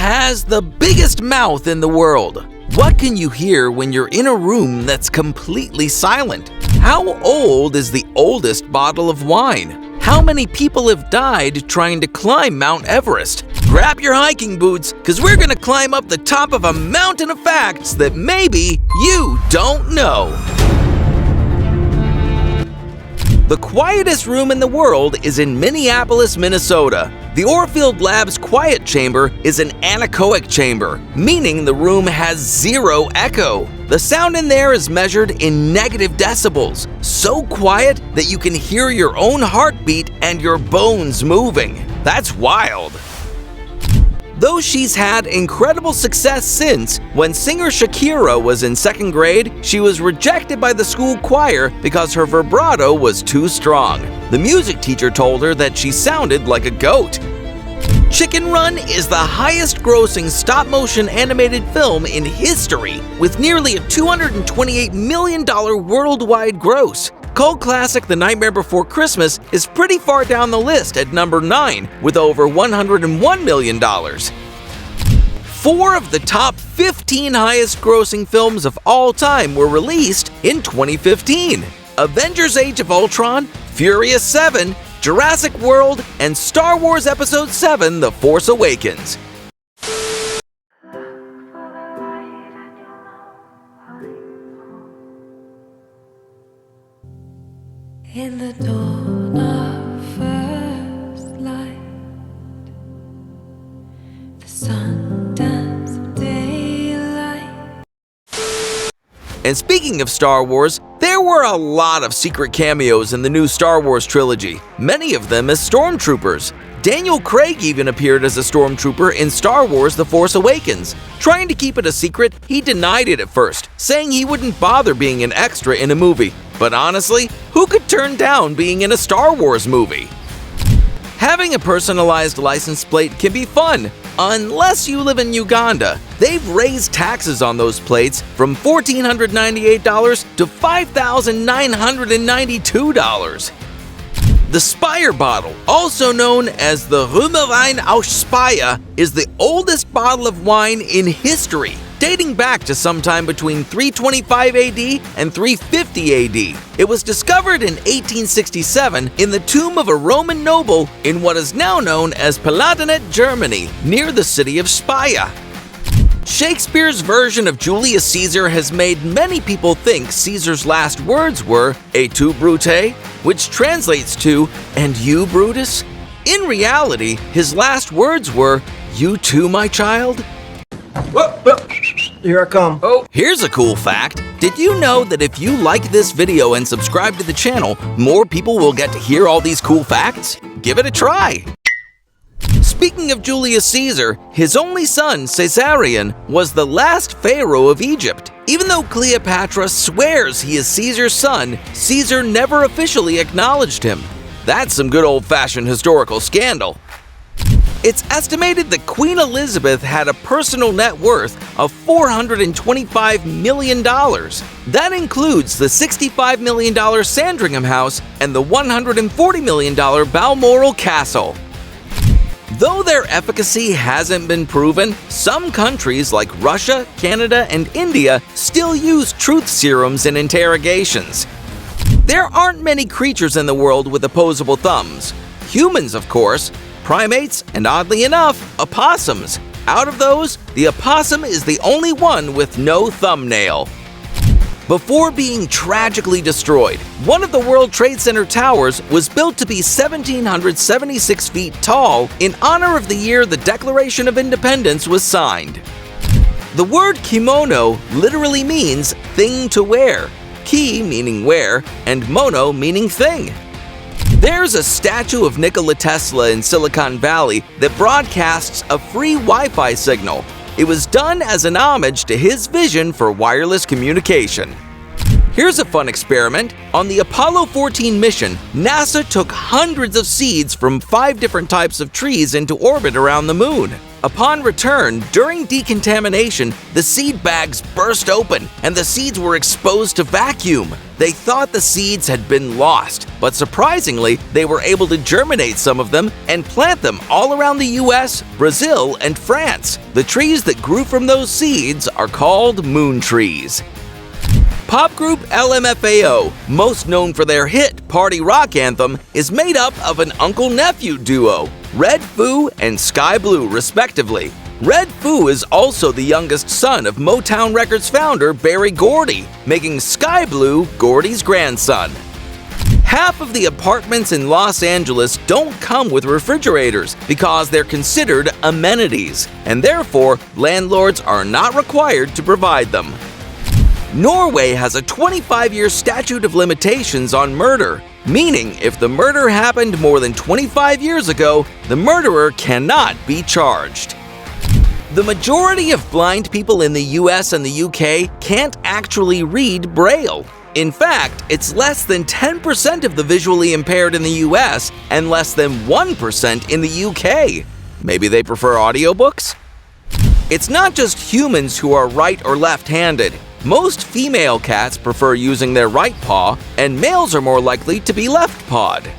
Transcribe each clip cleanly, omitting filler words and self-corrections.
has the biggest mouth in the world? What can you hear when you're in a room that's completely silent? How old is the oldest bottle of wine? How many people have died trying to climb Mount Everest? Grab your hiking boots, because we're going to climb up the top of a mountain of facts that maybe you don't know. The quietest room in the world is in Minneapolis, Minnesota. The Orfield Lab's quiet chamber is an anechoic chamber, meaning the room has zero echo. The sound in there is measured in negative decibels, so quiet that you can hear your own heartbeat and your bones moving. That's wild. Though she's had incredible success since, when singer Shakira was in second grade, she was rejected by the school choir because her vibrato was too strong. The music teacher told her that she sounded like a goat. Chicken Run is the highest-grossing stop-motion animated film in history, with nearly a $228 million worldwide gross. Cult classic The Nightmare Before Christmas is pretty far down the list at number 9 with over $101 million. 4 of the top 15 highest-grossing films of all time were released in 2015. Avengers Age of Ultron, Furious 7, Jurassic World, and Star Wars Episode 7 The Force Awakens. In the dawn of first light, the sun dance of daylight. And speaking of Star Wars, there were a lot of secret cameos in the new Star Wars trilogy, many of them as stormtroopers. Daniel Craig even appeared as a stormtrooper in Star Wars The Force Awakens. Trying to keep it a secret, he denied it at first, saying he wouldn't bother being an extra in a movie. But honestly, who could turn down being in a Star Wars movie? Having a personalized license plate can be fun, unless you live in Uganda. They've raised taxes on those plates from $1,498 to $5,992. The Spire bottle, also known as the Römerwein aus Speyer, is the oldest bottle of wine in history, dating back to sometime between 325 AD and 350 AD. It was discovered in 1867 in the tomb of a Roman noble in what is now known as Palatinate, Germany, near the city of Speyer. Shakespeare's version of Julius Caesar has made many people think Caesar's last words were "Et tu, Brute?", which translates to "And you, Brutus?". In reality, his last words were "You too, my child?". Here I come. Oh, here's a cool fact. Did you know that if you like this video and subscribe to the channel, more people will get to hear all these cool facts? Give it a try. Speaking of Julius Caesar, his only son, Caesarion, was the last pharaoh of Egypt. Even though Cleopatra swears he is Caesar's son, Caesar never officially acknowledged him. That's some good old-fashioned historical scandal. It's estimated that Queen Elizabeth had a personal net worth of $425 million. That includes the $65 million Sandringham House and the $140 million Balmoral Castle. Though their efficacy hasn't been proven, some countries like Russia, Canada, and India still use truth serums in interrogations. There aren't many creatures in the world with opposable thumbs. Humans, of course, primates, and oddly enough, opossums. Out of those, the opossum is the only one with no thumbnail. Before being tragically destroyed, one of the World Trade Center towers was built to be 1,776 feet tall in honor of the year the Declaration of Independence was signed. The word kimono literally means thing to wear, ki meaning wear, and mono meaning thing. There's a statue of Nikola Tesla in Silicon Valley that broadcasts a free Wi-Fi signal. It was done as an homage to his vision for wireless communication. Here's a fun experiment. On the Apollo 14 mission, NASA took hundreds of seeds from 5 different types of trees into orbit around the moon. Upon return, during decontamination, the seed bags burst open and the seeds were exposed to vacuum. They thought the seeds had been lost, but surprisingly, they were able to germinate some of them and plant them all around the US, Brazil, and France. The trees that grew from those seeds are called moon trees. Pop group LMFAO, most known for their hit party rock anthem, is made up of an uncle-nephew duo, Red Foo and Sky Blue, respectively. Red Foo is also the youngest son of Motown Records founder Berry Gordy, making Sky Blue Gordy's grandson. Half of the apartments in Los Angeles don't come with refrigerators because they're considered amenities, and therefore landlords are not required to provide them. Norway has a 25-year statute of limitations on murder, meaning if the murder happened more than 25 years ago, the murderer cannot be charged. The majority of blind people in the US and the UK can't actually read Braille. In fact, it's less than 10% of the visually impaired in the US and less than 1% in the UK. Maybe they prefer audiobooks? It's not just humans who are right or left-handed. Most female cats prefer using their right paw, and males are more likely to be left-pawed.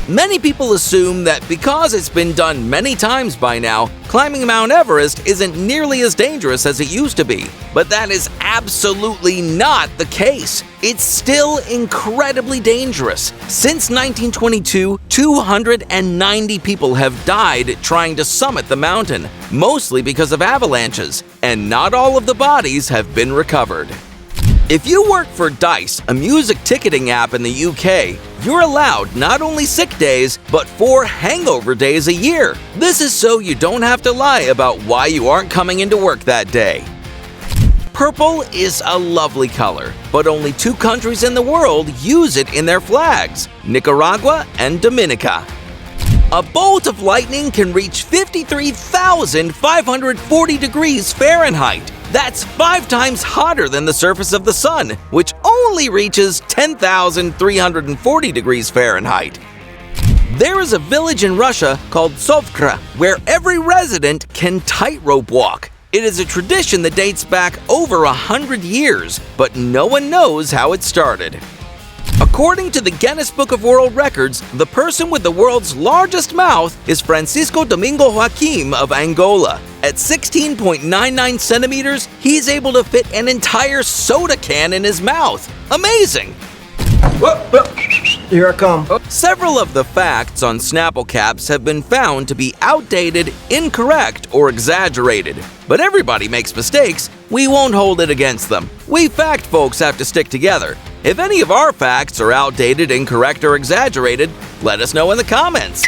Many people assume that because it's been done many times by now, climbing Mount Everest isn't nearly as dangerous as it used to be. But that is absolutely not the case. It's still incredibly dangerous. Since 1922, 290 people have died trying to summit the mountain, mostly because of avalanches, and not all of the bodies have been recovered. If you work for Dice, a music ticketing app in the UK, you're allowed not only sick days, but 4 hangover days a year. This is so you don't have to lie about why you aren't coming into work that day. Purple is a lovely color, but only 2 countries in the world use it in their flags, Nicaragua and Dominica. A bolt of lightning can reach 53,540 degrees Fahrenheit. That's 5 times hotter than the surface of the sun, which only reaches 10,340 degrees Fahrenheit. There is a village in Russia called Sovkra, where every resident can tightrope walk. It is a tradition that dates back over 100 years, but no one knows how it started. According to the Guinness Book of World Records, the person with the world's largest mouth is Francisco Domingo Joaquim of Angola. At 16.99 centimeters, he's able to fit an entire soda can in his mouth. Amazing! Here I come. Several of the facts on Snapple caps have been found to be outdated, incorrect, or exaggerated. But everybody makes mistakes. We won't hold it against them. We fact folks have to stick together. If any of our facts are outdated, incorrect, or exaggerated, let us know in the comments.